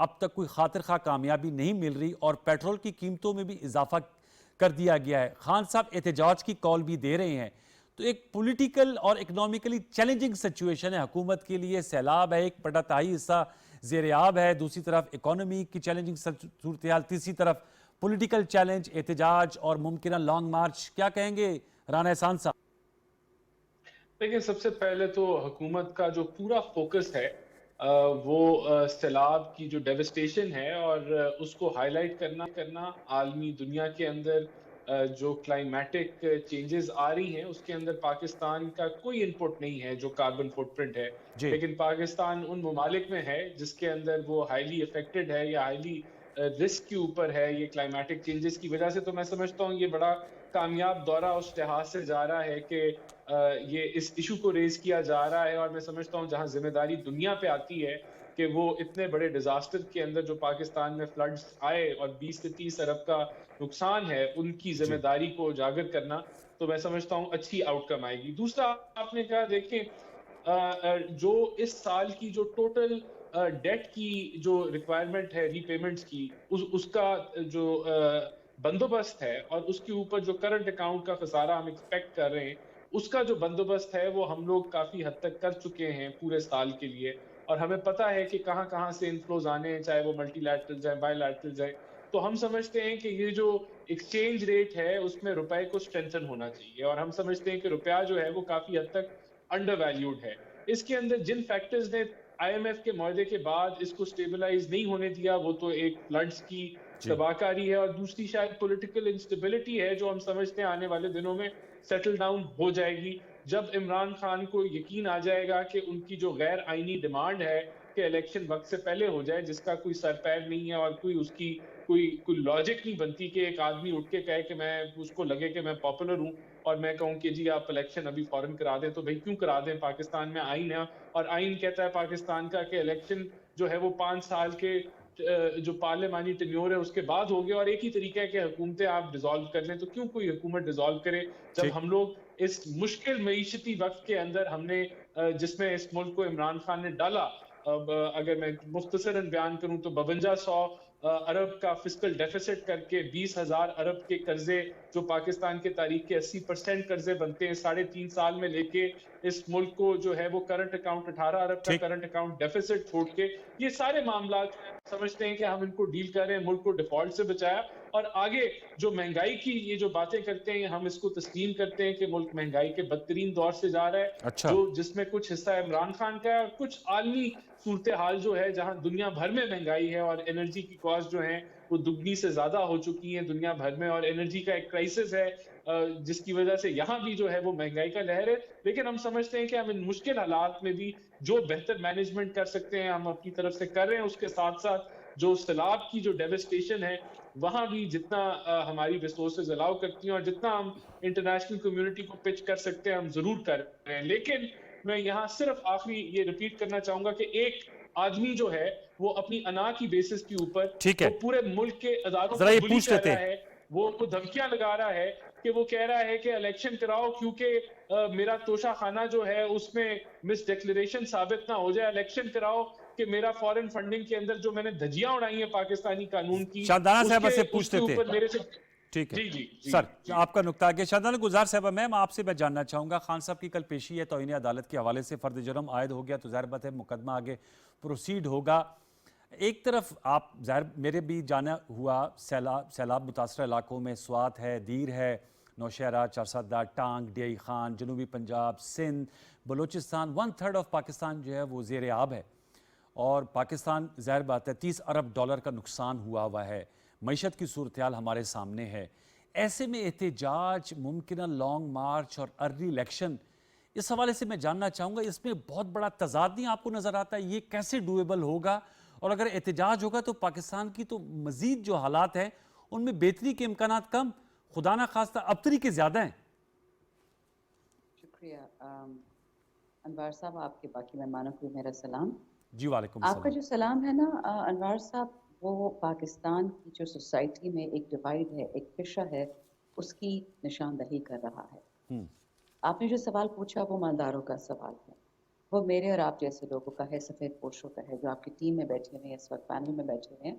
اب تک کوئی خاطر خواہ کامیابی نہیں مل رہی اور پیٹرول کی قیمتوں میں بھی اضافہ کر دیا گیا ہے. خان صاحب احتجاج کی کال بھی دے رہے ہیں, تو ایک پولیٹیکل اور اکنومیکلی چیلنجنگ سچویشن ہے حکومت کے لیے. سیلاب ہے, ایک بڑا تہائی حصہ زیر آب ہے, دوسری طرف اکانومی کی چیلنجنگ صورتحال, تیسری طرف پولیٹیکل چیلنج, احتجاج اور ممکنہ لانگ مارچ. کیا کہیں گے رانا احسان صاحب؟ دیکھیں, سب سے پہلے تو حکومت کا جو پورا فوکس ہے وہ سیلاب کی جو ڈیوسٹیشن ہے اور اس کو ہائی لائٹ کرنا عالمی دنیا کے اندر جو کلائمیٹک چینجز آ رہی ہیں اس کے اندر پاکستان کا کوئی انپٹ نہیں ہے جو کاربن فٹ پرنٹ ہے. جی لیکن پاکستان ان ممالک میں ہے جس کے اندر وہ ہائیلی افیکٹڈ ہے یا ہائیلی رسک کے اوپر ہے یہ کلائمیٹک چینجز کی وجہ سے. تو میں سمجھتا ہوں یہ بڑا کامیاب دورہ اس لحاظ سے جا رہا ہے کہ یہ اس ایشو کو ریز کیا جا رہا ہے. اور میں سمجھتا ہوں جہاں ذمہ داری دنیا پہ آتی ہے کہ وہ اتنے بڑے ڈیزاسٹر کے اندر جو پاکستان میں فلڈز آئے اور 20 سے 30 ارب کا نقصان ہے ان کی ذمہ جی داری کو اجاگر کرنا, تو میں سمجھتا ہوں اچھی آؤٹ کم آئے گی. دوسرا, آپ نے کہا دیکھیں جو اس سال کی جو ٹوٹل ڈیٹ کی جو ریکوائرمنٹ ہے ری پیمنٹس کی, اس کا جو بندوبست ہے اور اس کے اوپر جو کرنٹ اکاؤنٹ کا خسارہ ہم ایکسپیکٹ کر رہے ہیں, اس کا جو بندوبست ہے وہ ہم لوگ کافی حد تک کر چکے ہیں پورے سال کے لیے. اور ہمیں پتا ہے کہ کہاں کہاں سے انفلوز آنے ہیں, چاہے وہ ملٹی لیٹرل جائے, بائی لیٹرل جائے. تو ہم سمجھتے ہیں کہ یہ جو ایکسچینج ریٹ ہے اس میں روپے کو اسٹرینتھن ہونا چاہیے, اور ہم سمجھتے ہیں کہ روپیہ جو ہے وہ کافی حد تک انڈر ویلیوڈ ہے. اس کے اندر جن فیکٹرز نے آئی ایم ایف کے معاہدے کے بعد اس کو سٹیبلائز نہیں ہونے دیا, وہ تو ایک فلڈز کی جی تباہ کاری ہے, اور دوسری شاید پولیٹیکل انسٹیبلٹی ہے جو ہم سمجھتے ہیں آنے والے دنوں میں سیٹل ڈاؤن ہو جائے گی جب عمران خان کو یقین آ جائے گا کہ ان کی جو غیر آئینی ڈیمانڈ ہے کہ الیکشن وقت سے پہلے ہو جائے, جس کا کوئی سر پیر نہیں ہے اور کوئی اس کی کوئی لاجک نہیں بنتی کہ ایک آدمی اٹھ کے کہے کہ میں اس کو لگے کہ میں پاپولر ہوں اور میں کہوں کہ جی آپ الیکشن ابھی فوراً کرا دیں. تو بھئی کیوں کرا دیں؟ پاکستان میں آئین ہے اور آئین کہتا ہے پاکستان کا کہ الیکشن جو ہے وہ 5 سال کے جو پارلیمانی ٹینیور ہے اس کے بعد ہو گیا, اور ایک ہی طریقہ ہے کہ حکومتیں آپ ڈیزالو کر لیں. تو کیوں کوئی حکومت ڈیزالو کرے ٹھیک. جب ہم لوگ اس مشکل معیشتی وقت کے اندر ہم نے جس میں اس ملک کو عمران خان نے ڈالا, اگر میں مختصراً بیان کروں تو 5200 ارب کا فسکل ڈیفیسٹ کر کے 20,000 ارب کے قرضے جو پاکستان کے تاریخ کے 80% قرضے بنتے ہیں 3.5 سال میں لے کے اس ملک کو جو ہے وہ کرنٹ اکاؤنٹ 18 ارب کا ٹھیک. کرنٹ اکاؤنٹ ڈیفیسٹ چھوڑ کے, یہ سارے معاملات سمجھتے ہیں کہ ہم ان کو ڈیل کر رہے ہیں, ملک کو ڈیفالٹ سے بچایا. اور آگے جو مہنگائی کی یہ جو باتیں کرتے ہیں ہم اس کو تسلیم کرتے ہیں کہ ملک مہنگائی کے بدترین دور سے جا رہا ہے, اچھا. جو جس میں کچھ حصہ عمران خان کا ہے اور کچھ عالمی صورتحال جو ہے جہاں دنیا بھر میں مہنگائی ہے اور انرجی کی کاسٹ جو ہیں وہ دگنی سے زیادہ ہو چکی ہیں دنیا بھر میں, اور انرجی کا ایک کرائسس ہے جس کی وجہ سے یہاں بھی جو ہے وہ مہنگائی کا لہر ہے. لیکن ہم سمجھتے ہیں کہ ہم ان مشکل حالات میں بھی جو بہتر مینجمنٹ کر سکتے ہیں ہم اپنی طرف سے کر رہے ہیں. اس کے ساتھ ساتھ جو سیلاب کی جو ڈیوسٹیشن ہے وہاں بھی جتنا ہماری ریسورسز الاؤ کرتی ہیں اور جتنا ہم انٹرنیشنل کمیونٹی کو پچ کر سکتے ہیں ہم ضرور کر رہے ہیں. لیکن میں یہاں صرف آخری یہ ریپیٹ کرنا چاہوں گا کہ ایک آدمی جو ہے وہ اپنی انا کی بیسس کے اوپر ٹھیک ہے, وہ پورے ملک کے اداروں ذرا کو یہ بلی پوچھ کر لیتے رہا ہیں. ہے, وہ دھمکیاں لگا رہا ہے کہ وہ کہہ رہا ہے کہ الیکشن کراؤ کیونکہ میرا توشہ خانہ جو ہے اس میں مس ڈیکلیریشن ثابت نہ ہو جائے, الیکشن کراؤ کہ میرا فورن فنڈنگ کے اندر جو میں نے دھجیاں اڑائی ہیں پاکستانی قانون کی شاہدانہ اس صاحبہ سے کے پوچھ لیتے ہیں. اوپر میرے سے. ٹھیک ہے جی جی جی سر, جی آپ کا نقطہ آگے. شاہدانہ گزار صاحبہ میم آپ سے میں جاننا چاہوں گا, خان صاحب کی کل پیشی ہے توہین عدالت کے حوالے سے, فرد جرم عائد ہو گیا تو ظاہر بات ہے مقدمہ آگے پروسیڈ ہوگا. ایک طرف آپ ظاہر میرے بھی جانا ہوا سیلاب متاثرہ علاقوں میں سوات ہے, دیر ہے, نوشہرہ, چارسدہ, ٹانگ, ڈی آئی خان, جنوبی پنجاب, سندھ, بلوچستان, 1/3 آف پاکستان جو ہے وہ زیر آب ہے, اور پاکستان ظاہر بات ہے $30 ارب کا نقصان ہوا ہے. معیشت کی صورتحال ہمارے سامنے ہے. ایسے میں احتجاج, ممکنہ لانگ مارچ اور ارلی الیکشن, اس حوالے سے میں جاننا چاہوں گا اس میں بہت بڑا تضاد نہیں آپ کو نظر آتا ہے؟ یہ کیسے ڈویبل ہوگا؟ اور اگر احتجاج ہوگا تو پاکستان کی تو مزید جو حالات ہیں ان میں بہتری کے امکانات کم, خدا نہ خواستہ ابتری کے زیادہ ہیں. شکریہ انوار صاحب, آپ کے باقی مہمانوں کو میرا سلام. جی وعلیکم آپ کا السلام. جو سلام ہے نا انوار صاحب, وہ پاکستان کی جو سوسائٹی میں ایک ڈیوائیڈ ہے, ایک فشا ہے, اس کی نشاندہی کر رہا ہے. آپ نے جو سوال پوچھا وہ مالداروں کا سوال ہے. وہ میرے اور آپ جیسے لوگوں کا ہے، سفید پوشوں کا ہے، جو آپ کی ٹیم میں بیٹھے ہوئے ہیں، اس وقت پینل میں بیٹھے ہوئے ہیں.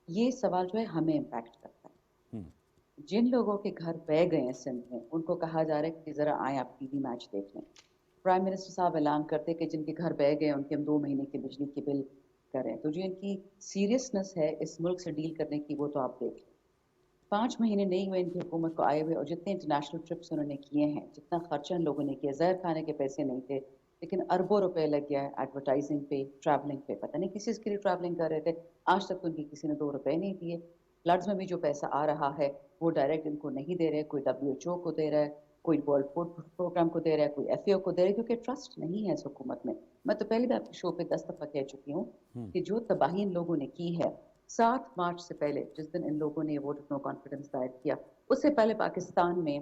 یہ سوال جو ہے ہمیں امپیکٹ کرتا ہے. جن لوگوں کے گھر بہ گئے ہیں سندھ میں، ان کو کہا جا رہا ہے کہ ذرا آئیں آپ ٹی وی میچ دیکھ لیں. پرائم منسٹر صاحب اعلان کرتے کہ جن کے گھر بہ گئے ان کے ہم 2 مہینے کے بجلی کے بل کریں. تو جو ان کی سیریسنس ہے اس ملک سے ڈیل کرنے کی، وہ تو آپ دیکھ لیں. 5 مہینے نہیں ہوئے ان کی حکومت کو آئے ہوئے، اور جتنے انٹرنیشنل ٹرپس انہوں نے کیے ہیں، جتنا خرچہ ان لوگوں نے کیا، زہر کھانے کے پیسے نہیں تھے لیکن اربوں روپے لگ گیا ہے ایڈورٹائزنگ پہ، ٹریولنگ پہ. پتہ نہیں کس چیز کے لیے ٹریولنگ کر رہے تھے، آج تک تو ان کی کسی نے 2 روپے نہیں دیے. فلڈز میں بھی جو پیسہ آ رہا ہے وہ ڈائریکٹ ان کو نہیں دے رہے، کوئی WHO کو دے رہا ہے، کوئی ورلڈ فوڈ پروگرام کو دے رہا ہے، کوئی FAO کو دے رہا ہے، کیونکہ ٹرسٹ نہیں ہے اس حکومت میں. میں تو پہلے بھی آپ کے شو پہ 10 دفعہ کہہ چکی ہوں کہ جو تباہی ان لوگوں نے کی ہے، 7 مارچ سے پہلے جس دن ان لوگوں نے ووٹ آف نو کانفیڈنس دائر کیا، اس سے پہلے پاکستان میں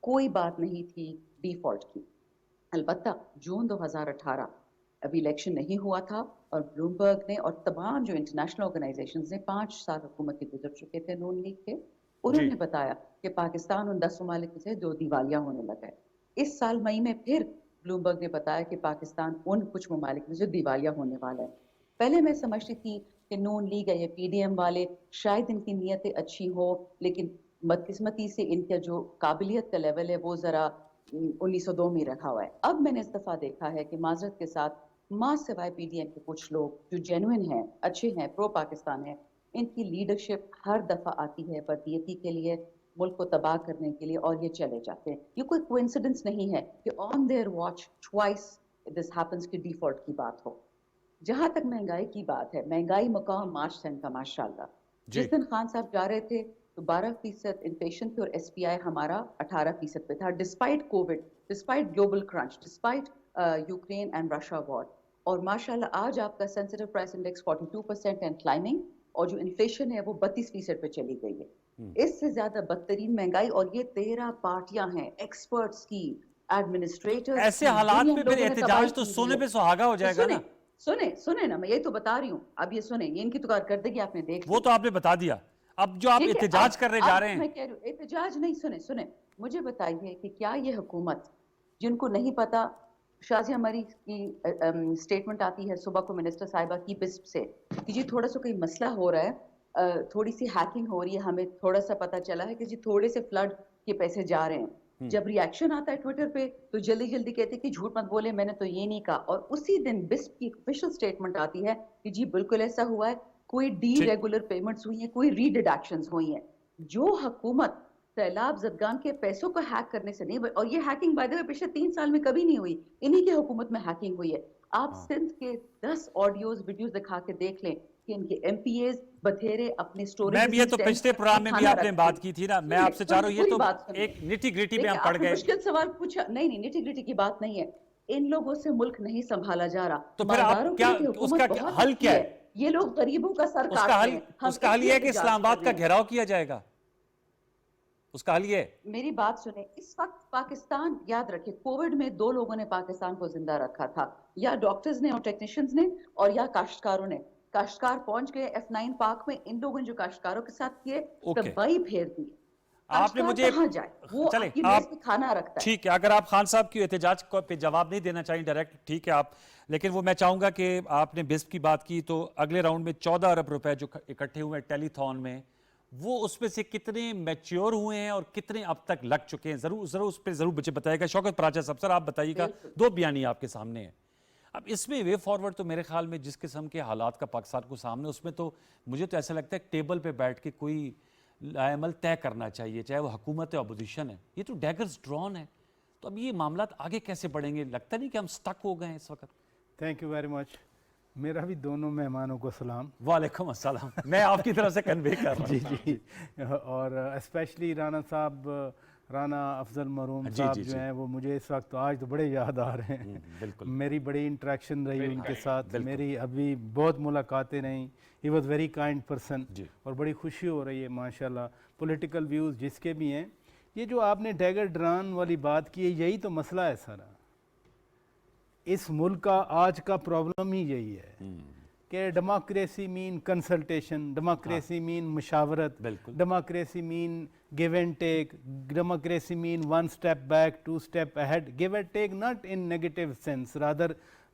کوئی بات نہیں تھی ڈیفالٹ کی. البتہ جون 2018 ابھی الیکشن نہیں ہوا تھا، اور بلومبرگ نے اور تمام جو انٹرنیشنل آرگنائزیشنز نے 5 سال حکومت کے گزر چکے تھے نون لیگ کے، انہوں نے بتایا کہ پاکستان ان 10 ممالک میں سے 2 دیوالیہ ہونے لگا ہے. اس سال مئی میں پھر بلومبرگ نے بتایا کہ پاکستان ان کچھ ممالک میں سے دیوالیہ ہونے والا ہے. پہلے میں سمجھتی تھی کہ نون لیگ ہے یا PDM والے شاید ان کی نیتیں اچھی ہو، لیکن بدقسمتی سے ان کا جو قابلیت کا لیول ہے وہ ذرا 1902 میں رکھا ہوا ہے. اب میں نے اس دفعہ دیکھا ہے کہ معذرت کے ساتھ ماں سوائے PDM کے کچھ لوگ جو جینوئن ہیں، اچھے ہیں، پرو پاکستان ہیں، ان کی لیڈرشپ ہر دفعہ آتی ہے بدنیتی کے لیے، ملک کو تباہ کرنے کے لیے، اور یہ چلے جاتے ہیں. یہ کوئی کوئنسیڈنس نہیں ہے کہ on their watch twice this happens کی ڈیفالٹ کی بات ہو. جہاں تک مہنگائی کی بات ہے، مہنگائی مقام مارچ سے ان کا ماشاءاللہ. جس دن خان صاحب جا رہے تھے تو 12% انفلیشن تھی، اور SPI ہمارا 18% پہ تھا، despite Covid, despite global crunch, despite Ukraine and Russia war. اور ماشاءاللہ آج آپ کا sensitive price index 42% and climbing, اور جو انفلیشن ہے وہ 32% پہ چلی گئی ہے. اس سے زیادہ بدترین مہنگائی، اور یہ 13 پارٹیاں ہیں ایکسپرٹس کی، ایڈمنسٹریٹرز ایسے کی، حالات جنہیں میں ہم پھر لوگوں نے تباہی احتجاج تو کی سونے ہے. پہ سہاگا ہو جائے گا نا. سنیں نا، میں یہی تو بتا رہی ہوں. اب یہ سنیں، یہ ان کی تو کارکردگی آپ نے دیکھ لی. وہ تو آپ نے بتا دیا. اب جو آپ ٹھیک ہے، احتجاج کرنے جا رہے ہیں، میں کہہ رہی ہوں احتجاج نہیں. سنیں مجھے بتائیے کہ کیا یہ حکومت، جن کو نہیں پتا، شازیہ مری کی سٹیٹمنٹ آتی ہے صبح کو منسٹر صاحبہ کی بسپ سے کہ جی تھوڑا سا کوئی مسئلہ ہو رہا ہے، تھوڑی سی ہیکنگ ہو رہی ہے، ہمیں تھوڑا سا پتا چلا ہے کہ جی تھوڑے سے فلڈ کے پیسے جا رہے ہیں. جب ریاکشن آتا ہے ٹویٹر پہ تو جلدی جلدی کہتے کہ جھوٹ مت بولے، میں نے تو یہ نہیں کہا. اور اسی دن بسپ کی آفیشیل سٹیٹمنٹ آتی ہے کہ جی بالکل ایسا ہوا ہے، کوئی ڈی ریگولر پیمنٹس ہوئی ہیں، کوئی ری ڈیڈکشنز ہوئی ہیں. جو حکومت سیلاب زدگان کے پیسوں کو ہیک کرنے سے نہیں، اور یہ ہیکنگ بائی دا وے پچھلے 3 سال میں کبھی نہیں ہوئی، انہی کی حکومت میں ہیکنگ ہوئی ہے. آپ سندھ کے 10 آڈیوز ویڈیوز دکھا کے دیکھ لیں کہ ان کے MPAs بتھیرے اپنے میم سٹوریج یہ تو پچھلے پروگرام میں بھی آپ نے بات کی تھی نا. میں آپ سے چاہ رہا ہوں، یہ تو ایک نٹی گریٹی پہ ہم پڑ گئے. مشکل سوال پوچھا نہیں، نٹی گریٹی کی بات نہیں ہے. ان لوگوں سے ملک نہیں سنبھالا جا رہا. تو پھر آپ مالداروں کے کیا، لیے اس حکومت کا بہت حل اچھی کیا ہے، ہے؟ یہ لوگ غریبوں کا سر اس کا کاٹ حل رہے ہیں. ہم اس کا حل یہ ہے کہ احتجاج اسلام کر آباد کا رہے ہیں. گھیراؤ کیا جائے گا. اس کا حل یہ ہے. میری بات سنیں، اس وقت پاکستان، یاد رکھیں کووڈ میں 2 لوگوں نے پاکستان کو زندہ رکھا تھا، یا ڈاکٹرز نے اور ٹیکنیشینز نے، اور یا کاشتکاروں نے. کاشتکار پہنچ گئے F9 پارک میں، ان لوگوں نے جو کاشتکاروں کے ساتھ کیے تباہی پھیر دی. آپ نے کاشتکار مجھے کہاں جائے، وہ چلیں آپ کی آپ میز پہ کھانا رکھتا ہے. ٹھیک ہے، اگر آپ خان صاحب کی احتجاج پہ جواب نہیں دینا چاہیں ڈائریکٹ، ٹھیک ہے آپ، لیکن وہ میں چاہوں گا کہ آپ نے بسپ کی بات کی تو اگلے راؤنڈ میں 14 ارب روپے جو اکٹھے ہوئے ہیں ٹیلی تھون میں، وہ اس میں سے کتنے میچیور ہوئے ہیں اور کتنے اب تک لگ چکے ہیں؟ ضرور اس پہ ضرور مجھے بتائے گا. شوکت پراچا صاحب، سر آپ بتائیے گا. 2 بیانی آپ کے سامنے ہیں. اب اس میں وے فارورڈ تو میرے خیال میں جس قسم کے حالات کا پاکستان کو سامنے، اس میں تو مجھے تو ایسا لگتا ہے ٹیبل پہ بیٹھ کے کوئی عمل طے کرنا چاہیے، چاہے وہ حکومت ہے اپوزیشن ہے. یہ تو ڈیگرز ڈرون ہے. تو اب یہ معاملات آگے کیسے بڑھیں گے؟ لگتا نہیں کہ ہم سٹک ہو گئے ہیں اس وقت؟ Thank you very much. میرا بھی دونوں مہمانوں کو سلام. وعلیکم السلام. میں آپ کی طرف سے کنوے کر رہا ہوں. جی اور اسپیشلی رانا صاحب، رانا افضل مرحوم صاحب جو ہیں، وہ مجھے اس وقت آج تو بڑے یاد آ رہے ہیں. بالکل میری بڑی انٹریکشن رہی ان کے ساتھ، میری ابھی بہت ملاقاتیں رہیں. He was very kind person, اور بڑی خوشی ہو رہی ہے ماشاءاللہ. پولیٹیکل ویوز جس کے بھی ہیں، یہ جو آپ نے ڈیگر ڈران والی بات کی ہے، یہی تو مسئلہ ہے سارا. اس ملک کا آج کا پرابلم ہی یہی ہے کہ ڈیموکریسی مین کنسلٹیشن، ڈیموکریسی مین مشاورت، ڈیموکریسی مین گیو اینڈ ٹیک، ڈیموکریسی مین 1 step back 2 step ahead. Give and take not in negative sense, rather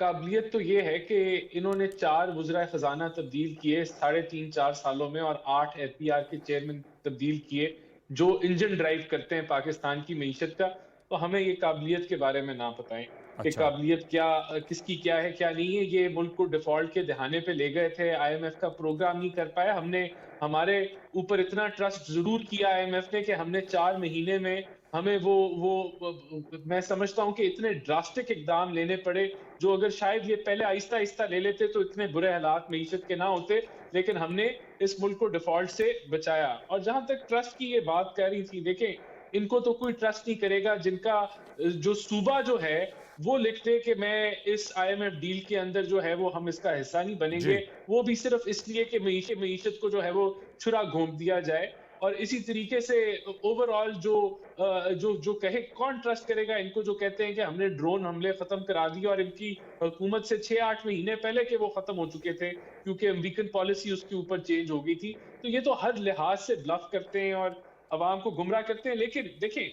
قابلیت تو یہ ہے کہ انہوں نے 4 وزراء خزانہ تبدیل کیے 3.5-4 سالوں میں، اور 8 FPR کے چیئرمین تبدیل کیے جو انجن ڈرائیو کرتے ہیں پاکستان کی معیشت کا. تو ہمیں یہ قابلیت کے بارے میں نہ بتائیں کہ قابلیت کیا، کس کی کیا ہے کیا نہیں ہے. یہ ملک کو ڈیفالٹ کے دہانے پہ لے گئے تھے، IMF کا پروگرام نہیں کر پایا. ہم نے ہمارے اوپر اتنا ٹرسٹ ضرور کیا IMF نے کہ ہم نے 4 مہینے میں ہمیں وہ میں سمجھتا ہوں کہ اتنے ڈراسٹک اقدام لینے پڑے جو اگر شاید یہ پہلے آہستہ آہستہ لے لیتے تو اتنے برے حالات معیشت کے نہ ہوتے، لیکن ہم نے اس ملک کو ڈیفالٹ سے بچایا. اور جہاں تک ٹرسٹ کی یہ بات کہہ رہی تھی، دیکھیں ان کو تو کوئی ٹرسٹ نہیں کرے گا جن کا جو صوبہ جو ہے وہ لکھ دے کہ میں اس IMF ڈیل کے اندر جو ہے وہ ہم اس کا حصہ نہیں بنیں گے، وہ بھی صرف اس لیے کہ معیشت کو جو ہے وہ چھرا گھونپ دیا جائے. اور اسی طریقے سے اوور آل جو کہے کون ٹرسٹ کرے گا ان کو، جو کہتے ہیں کہ ہم نے ڈرون حملے ختم کرا دیے، اور ان کی حکومت سے 6-8 مہینے پہلے کہ وہ ختم ہو چکے تھے کیونکہ امریکن پالیسی اس کے اوپر چینج ہو گئی تھی. تو یہ تو ہر لحاظ سے بلف کرتے ہیں اور عوام کو گمراہ کرتے ہیں. لیکن دیکھیں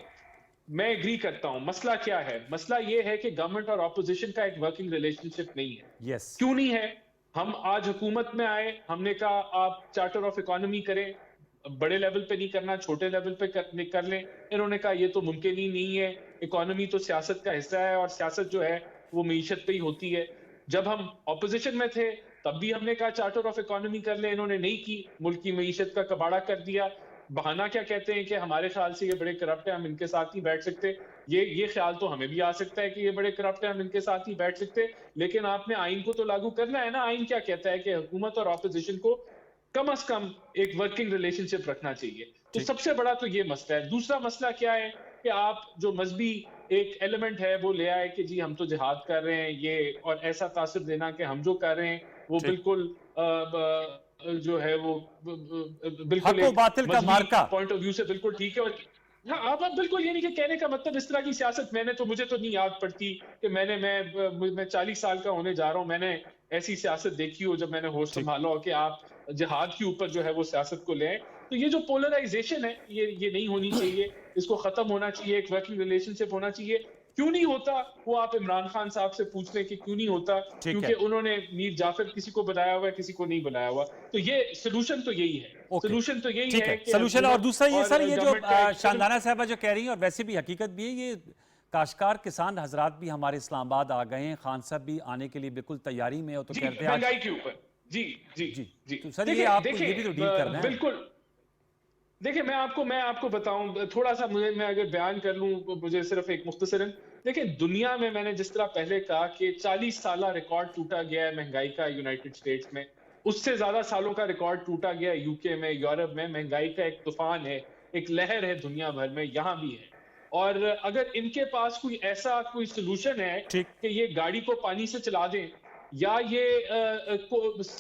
میں ایگری کرتا ہوں، مسئلہ کیا ہے؟ مسئلہ یہ ہے کہ گورنمنٹ اور اپوزیشن کا ایک ورکنگ ریلیشن شپ نہیں ہے. کیوں نہیں ہے؟ ہم آج حکومت میں آئے، ہم نے کہا آپ چارٹر آف اکانومی کریں، بڑے لیول پہ نہیں کرنا، چھوٹے لیول پہ کر لیں. انہوں نے کہا یہ تو ممکن ہی نہیں ہے، اکانومی تو سیاست کا حصہ ہے اور سیاست جو ہے وہ معیشت پہ ہی ہوتی ہے. جب ہم اپوزیشن میں تھے تب بھی ہم نے کہا چارٹر آف اکانومی کر لیں، انہوں نے نہیں کی، ملک کی معیشت کا کباڑہ کر دیا. بہانہ کیا کہتے ہیں کہ ہمارے خیال سے یہ بڑے کرپٹ ہیں، ہم ان کے ساتھ نہیں بیٹھ سکتے. یہ خیال تو ہمیں بھی آ سکتا ہے کہ یہ بڑے کرپٹ ہیں، ہم ان کے ساتھ نہیں بیٹھ سکتے. لیکن آپ نے آئین کو تو لاگو کرنا ہے نا. آئین کیا کہتا ہے کہ حکومت اور اپوزیشن کو کم از کم ایک ورکنگ ریلیشن شپ رکھنا چاہیے. تو سب سے بڑا تو یہ مسئلہ ہے. دوسرا مسئلہ کیا ہے کہ آپ جو مذہبی ایک ایلیمنٹ ہے وہ لے آئے کہ جی ہم تو جہاد کر رہے ہیں یہ، اور ایسا تاثر دینا کہ ہم جو کر رہے ہیں وہ بالکل جو ہے وہ بالکل ایک مذہبی پوائنٹ آف ویو سے بالکل ٹھیک ہے. اور ہاں آپ بالکل یہ نہیں کہ کہنے کا مطلب اس طرح کی سیاست مجھے تو نہیں یاد پڑتی کہ میں 40 سال کا ہونے جا رہا ہوں، میں نے ایسی سیاست دیکھی ہو جب میں نے ہوش سنبھالا ہو کہ آپ جہاد کے اوپر جو ہے وہ سیاست کو لیں. تو یہ جو پولرائزیشن ہے یہ نہیں ہونی چاہیے، اس کو ختم ہونا چاہیے، ایک ورکنگ ریلیشن شپ ہونا چاہیے. کیوں نہیں ہوتا وہ آپ عمران خان صاحب سے پوچھ لیں کہ کیوں نہیں ہوتا، کیونکہ انہوں نے میر جعفر کسی کو بنایا ہوا ہے، کسی کو نہیں بنایا ہوا. تو یہ سلوشن تو یہی ہے، سلوشن تو یہی ہے کہ سلوشن. اور دوسرا یہ سر، یہ جو شاندانہ صاحبہ جو کہہ رہی ہیں اور ویسے بھی حقیقت بھی ہے، یہ کاشتکار کسان حضرات بھی ہمارے اسلام آباد آ گئے ہیں، خان صاحب بھی آنے کے لیے بالکل تیاری میں ہو تو کہتے ہیں مہنگائی کے اوپر. جی جی جی سر یہ آپ کو یہ بھی تو ڈیل کرنا ہے. بالکل. دیکھیں میں آپ کو بتاؤں تھوڑا سا، میں اگر بیان کر لوں مجھے صرف ایک مختصراً. دیکھیں دنیا میں نے جس طرح پہلے کہا کہ 40 سالہ ریکارڈ ٹوٹا گیا ہے مہنگائی کا یونائٹڈ اسٹیٹس میں، اس سے زیادہ سالوں کا ریکارڈ ٹوٹا گیا ہے UK میں، یورپ میں. مہنگائی کا ایک طوفان ہے، ایک لہر ہے دنیا بھر میں، یہاں بھی ہے. اور اگر ان کے پاس کوئی سلوشن ہے کہ یہ گاڑی کو پانی سے چلا دیں، یا یہ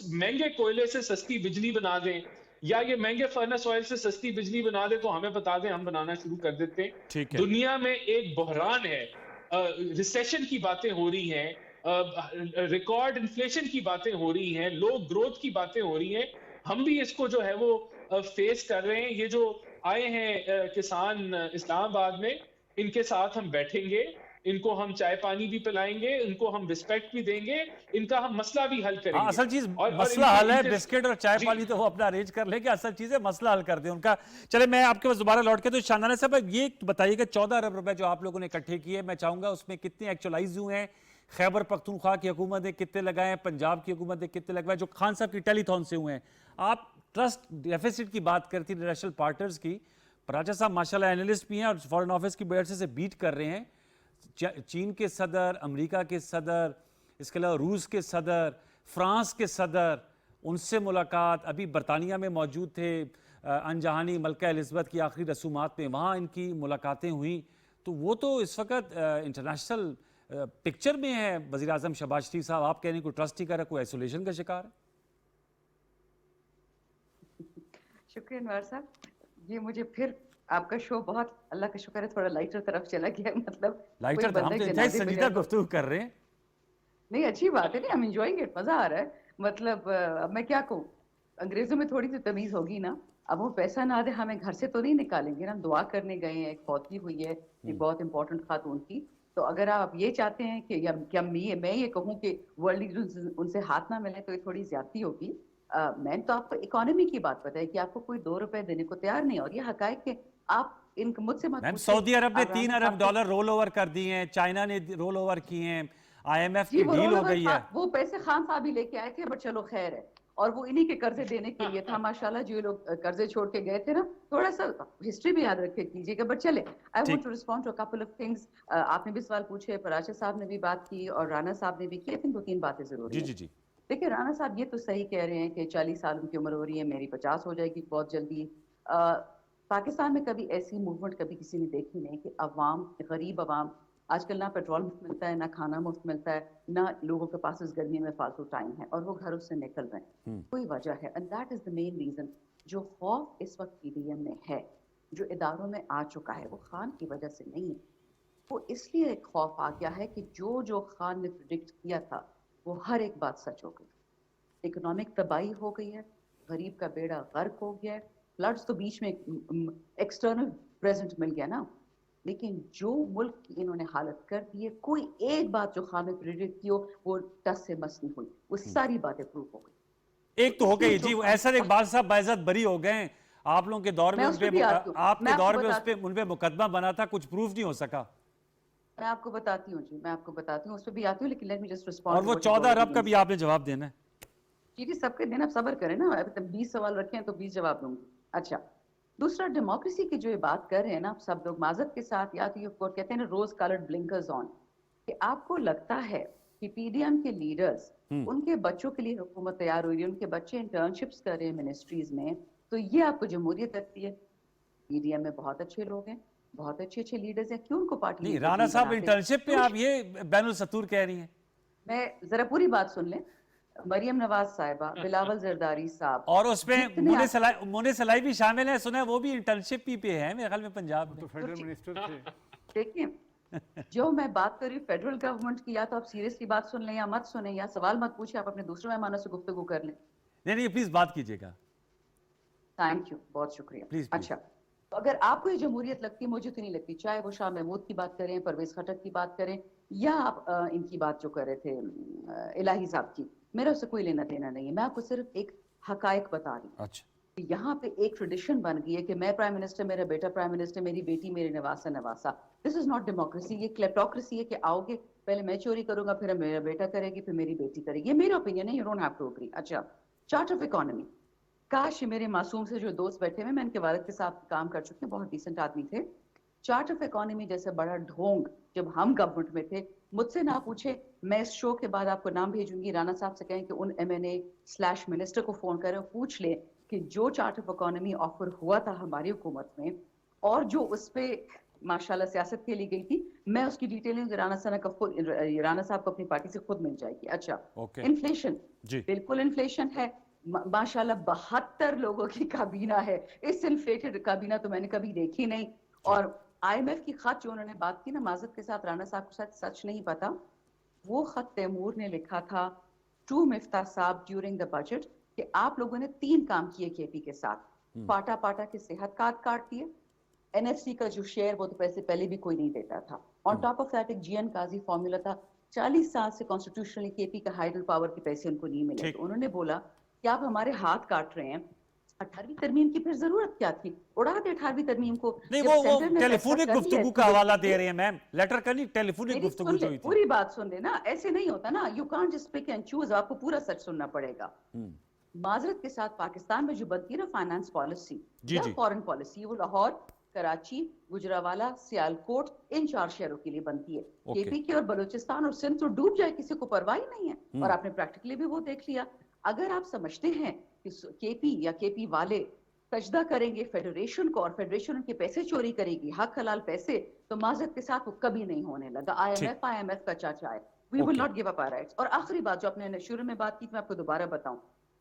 مہنگے کوئلے سے سستی بجلی بنا دیں، یا یہ مہنگے فرنس آئل سے سستی بجلی بنا دے، تو ہمیں بتا دیں، ہم بنانا شروع کر دیتے ہیں. دنیا میں ایک بحران ہے، ریسیشن کی باتیں ہو رہی ہیں، ریکارڈ انفلیشن کی باتیں ہو رہی ہیں، لو گروتھ کی باتیں ہو رہی ہیں. ہم بھی اس کو جو ہے وہ فیس کر رہے ہیں. یہ جو آئے ہیں کسان اسلام آباد میں، ان کے ساتھ ہم بیٹھیں گے، ان کو ہم چائے پانی بھی پلائیں گے، ان کو ہم رسپیکٹ بھی دیں گے، ان کا ہم مسئلہ بھی حل کریں گے. اصل چیز مسئلہ حل ہے، بسکٹ اور چائے پانی تو وہ اپنا ارینج کر لیں گے، اصل چیز ہے مسئلہ حل کر دیں ان کا. چلے میں آپ کے پاس دوبارہ لوٹ کے تو شاندانہ صاحب یہ بتائیے گا 14 ارب روپے جو آپ لوگوں نے اکٹھے کیے، میں چاہوں گا اس میں کتنے ایکچولائز ہوئے ہیں؟ خیبر پختونخوا کی حکومت نے کتنے لگائے ہیں؟ پنجاب کی حکومت نے کتنے لگوائے؟ جو خان صاحب کی ٹیلی تھون سے ہوئے ہیں. آپ ٹرسٹ ڈیفیسٹ کی بات کرتی انٹرنیشنل پارٹنرز کی، راجہ صاحب ماشاءاللہ اینالسٹ بھی ہیں اور فارن آفس کی بیٹھ سے بیٹ کر رہے ہیں. چین کے صدر، امریکہ کے صدر، اس کے علاوہ روس کے صدر، فرانس کے صدر، ان سے ملاقات، ابھی برطانیہ میں موجود تھے انجہانی ملکہ الزبتھ کی آخری رسومات میں، وہاں ان کی ملاقاتیں ہوئیں. تو وہ تو اس وقت انٹرنیشنل پکچر میں ہے. وزیر اعظم شہباز شریف صاحب آپ کہہ رہے ہیں کوئی ٹرسٹ ہی کر رہا ہے، کوئی آئسولیشن کا شکار ہے. شکریہ انوار صاحب. یہ مجھے پھر آپ کا شو بہت اللہ کا شکر ہے تھوڑا لائٹر طرف چلا گیا. مطلب لائٹر ہم تو انتہائی سنجیدہ گفتگو کر رہے ہیں. نہیں اچھی بات ہے، نہیں ہم انجوائنگ اٹ، مزہ آ رہا ہے. مطلب اب میں کیا کہوں، انگریزوں میں تھوڑی سی تمیز ہوگی نا. اب وہ پیسہ نہ دے ہمیں گھر سے تو نہیں نکالیں گے نا. دعا کرنے گئے ہیں، ایک فوتگی ہوئی ہے ایک بہت امپورٹنٹ خاتون کی، تو اگر آپ یہ چاہتے ہیں کہ کیا میں یہ کہوں کہ ورلڈ لیڈرز ان سے ہاتھ نہ ملے تو یہ تھوڑی زیادتی ہوگی. میں تو آپ کو اکانومی کی بات بتائی کہ آپ کو کوئی 2 روپے دینے کو تیار نہیں, اور یہ حقائق کہ آپ ان مجھ سے مت میم پوچھیں. سعودی عرب نے آپ 3 رانا ارب صاحب کو- ڈالر رول اوور کر دیے ہیں, چائنا نے رول اوور کیے ہیں, آئی ایم ایف جی کی وہ ڈیل رول ہو اوور گئی ہے. وہ پیسے خان صاحب ہی لے کے آئے تھے, بٹ چلو خیر ہے, اور وہ انہی کے قرضے دینے کے لیے تھا ماشاءاللہ. جو لوگ قرضے چھوڑ کے گئے تھے نا, تھوڑا سا ہسٹری بھی یاد رکھے کیجیے گا. بٹ چلے, I want to respond to couple of things. آپ نے بھی سوال پوچھے, پراچا صاحب نے بھی بات کی, اور رانا صاحب نے بھی کی. لیکن 2-3 باتیں ضروری جی ہیں. جی جی دیکھیے رانا صاحب یہ تو صحیح کہہ رہے ہیں کہ 40 سال ان کی عمر ہو رہی ہے, میری 50 ہو جائے گی بہت جلدی. پاکستان میں کبھی ایسی موومنٹ کبھی کسی نے دیکھی نہیں کہ عوام, غریب عوام, آج کل نہ پیٹرول مفت ملتا ہے, نہ کھانا مفت ملتا ہے, نہ لوگوں کے پاس اس گرمی میں فالتو ٹائم ہے, اور وہ گھروں سے نکل رہے ہیں. کوئی وجہ ہے, and that is the main reason. جو خوف اس وقت PDM میں ہے, جو اداروں میں آ چکا ہے, وہ خان کی وجہ سے نہیں ہے. وہ اس لیے ایک خوف آ گیا ہے کہ جو خان نے پریڈکٹ کیا تھا وہ ہر ایک بات سچ ہو گئی. اکنامک تباہی ہو گئی ہے, غریب کا بیڑا غرق ہو گیا ہے. فلڈز تو بیچ میں ایکسٹرنل پریزنٹ مل گیا نا, لیکن جو ملک کی انہوں نے حالت کر دی ہے, کوئی ایک بات جو خان نے پریڈکٹ کی ہو وہ ٹس سے مس نہیں ہوئی. وہ ساری باتیں پروف ہو گئی. ایک تو ہو گئی جی, ایسر اقبال صاحب باعزت بری ہو گئے ہیں. آپ لوگوں کے دور میں ان پہ, آپ کے دور میں ان پہ مقدمہ بنا تھا, کچھ پروف نہیں ہو سکا. میں آپ کو بتاتی ہوں جی, میں آپ کو بتاتی ہوں, اس پہ بھی آتی ہوں, لیکن لیٹ می جسٹ ریسپونڈ. اور وہ 14 ارب کا بھی آپ نے جواب دینا ہے. جی سب کے دن آپ صبر کریں نا, ابھی تک 20 سوال رکھے ہیں تو 20 جواب دوں گی. اچھا, دوسرا ڈیموکریسی کی جو یہ بات کر رہے ہیں نا آپ سب لوگ معذرت کے ساتھ, یا تو یہ کہتے ہیں نا روز کلرڈ بلنکرز آن, کہ آپ کو لگتا ہے کہ PDM کے لیڈرز, ان کے بچوں کے لیے حکومت تیار ہوئی ہے, ان کے بچے انٹرنشپس کر رہے ہیں منسٹریز میں, تو یہ آپ کو جمہوریت لگتی ہے. PDM میں بہت اچھے لوگ ہیں, بہت اچھے لیڈرز ہیں, کیوں ان کو پارٹی نہیں رانا صاحب انٹرنشپ میں آپ یہ بین السطور کہہ رہی ہیں. میں ذرا پوری بات سن لیں. مریم نواز صاحبہ, بلاول زرداری صاحب, اور اس میں مونے سلائی بھی شامل ہیں, سنا ہے وہ بھی انٹرنشپ پہ ہیں میرے خیال میں پنجاب میں. تو فیڈرل منسٹر تھے. دیکھیں جو میں بات کر رہی ہوں فیڈرل گورنمنٹ کی, یا تو آپ سیریسلی بات سن لیں یا مت سنیں, یا سوال مت پوچھیں, آپ اپنے دوسرے مہمانوں سے گفتگو کر لیں. نہیں پلیز بات کیجیے گا. تھینک یو, بہت شکریہ. پلیز اچھا, تو اگر آپ کو یہ جمہوریت لگتی ہے, مجھے تو نہیں لگتی. چاہے وہ شاہ محمود کی بات کریں, پرویز خٹک کی بات کریں, یا آپ ان کی بات جو کر رہے تھے الہی صاحب کی, میرا اس سے کوئی لینا دینا نہیں ہے. میں آپ کو صرف ایک حقائق بتا رہی ہوں. اچھا, یہاں پہ ایک ٹریڈیشن بن گئی ہے کہ میں پرائم منسٹر, میرا بیٹا پرائم منسٹر, میری بیٹی میرے نواسا. دس از ناٹ ڈیموکریسی, یہ کلیپٹوکریسی ہے کہ آؤ گے, پہلے میں چوری کروں گا, پھر میرا بیٹا کرے گی, پھر میری بیٹی کرے گی. یہ میرا اوپینین ہے, you don't have to agree. اچھا, چارٹ آف اکانومی, کاش میرے معصوم سے جو دوست بیٹھے ہوئے, میں ان کے والد کے ساتھ کام کر چکی ہوں, بہت ڈیسنٹ آدمی تھے. چارٹ آف اکانومی جیسے بڑا ڈھونگ جب ہم گورنمنٹ میں تھے, مجھ سے نہ پوچھے, میں اس شو کے بعد آپ کو نام بھیجوں گی, رانا صاحب سے کہیں کہ ان MNA/منسٹر کو فون کریں, پوچھ لیں کہ جو چارٹ آف اکانومی آفر ہوا تھا ہماری حکومت میں, اور جو اس پہ ماشاءاللہ سیاست کے لیے گئی تھی, میں اس کی ڈیٹیلنگ رانا صاحب کو اپنی پارٹی سے خود مل جائے گی. اچھا, انفلیشن, بالکل انفلیشن ہے ماشاءاللہ. 72 لوگوں کی کابینہ ہے, اس انفلیٹڈ کابینہ تو میں نے کبھی دیکھی نہیں. اور IMF کی خط جو انہوں نے بات کی نا, معذرت کے ساتھ رانا صاحب کو شاید سچ نہیں پتا, وہ خط تیمور نے لکھا تھا ٹو مفتاح صاحب ڈیورنگ دا بجٹ, کہ آپ لوگوں نے 3 کام کیے KP کے ساتھ. پاٹا کے صحت کارڈ کاٹ دیے, NFC کا جو شیئر وہ تو پیسے پہلے بھی کوئی نہیں دیتا تھا. آن ٹاپ آف دیٹ ایک GN قاضی فارمولا تھا, 40 سال سے کانسٹیٹیوشنلی KP کا ہائیڈل پاور کے پیسے ان کو نہیں ملے. تو انہوں نے بولا کہ آپ ہمارے ہاتھ کاٹ رہے ہیں, 18ویں ترمیم کی پھر ضرورت کیا تھی, اڑا دے 18ویں ترمیم کو. نہیں وہ ٹیلی فونک گفتگو کا حوالہ دے رہے ہیں میم, لیٹر کا نہیں, ٹیلی فونک گفتگو جو ہوئی تھی. پوری بات سن لے نا, ایسے نہیں ہوتا نا, you can't just pick and choose, آپ کو پورا سچ سننا پڑے گا. معذرت کے ساتھ پاکستان میں جو بنتی ہے نا فائنانس پالیسی یا فورن پالیسی, وہ لاہور, کراچی, گجراوالا, سیالکوٹ, ان 4 شہروں کے لیے بنتی ہے. KP کی اور بلوچستان اور سندھ تو ڈوب جائے, کسی کو پرواہ نہیں ہے, اور آپ نے پریکٹیکلی بھی وہ دیکھ لیا. اگر آپ سمجھتے ہیں کہ KP یا KP والے سجدہ کریں گے فیڈریشن کو, اور فیڈریشن ان کے پیسے چوری کرے گی, حق حلال پیسے, تو معذرت کے ساتھ وہ کبھی نہیں ہونے لگا. IMF کا چاچا ہے, we will not give up our rights. اور آخری بات جو اپنے شروع میں بات کی, میں آپ کو دوبارہ بتاؤں,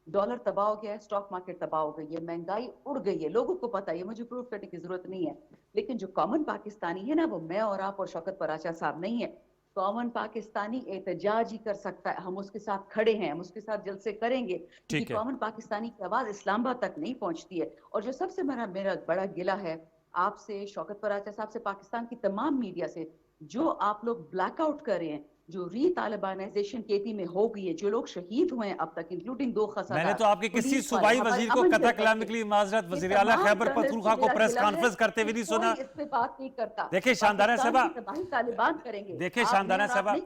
ڈالر تباہ ہو گیا ہے, اسٹاک مارکیٹ تباہ ہو گئی ہے, مہنگائی اڑ گئی ہے, لوگوں کو پتا ہے, مجھے پروف کرنے کی ضرورت نہیں ہے. لیکن جو کامن پاکستانی ہے نا, وہ میں اور آپ اور شوکت پراچا صاحب نہیں ہے. کامن پاکستانی احتجاج ہی کر سکتا ہے, ہم اس کے ساتھ کھڑے ہیں, ہم اس کے ساتھ جلسے کریں گے, کیونکہ کامن پاکستانی کی آواز اسلام آباد تک نہیں پہنچتی ہے. اور جو سب سے میرا بڑا گلہ ہے آپ سے, شوکت پراچا صاحب سے, پاکستان کی تمام میڈیا سے, جو آپ لوگ بلیک آؤٹ کر رہے ہیں, جو ری طالبانائزیشن کے میں ہو گئی ہے, جو لوگ شہید ہوئے ہیں اب تک انکلوڈنگ 2 خسارات. میں نے تو آپ کے کسی صوبائی وزیر کو قطع کلامی کے لیے معذرت, وزیر اعلیٰ خیبر پختونخوا کو پریس کانفرنس کرتے ہوئے نہیں سنا. اس پہ بات نہیں کرتا. دیکھیں شاندانہ صاحبہ, طالبان کریں گے. دیکھیں شاندانہ صاحبہ,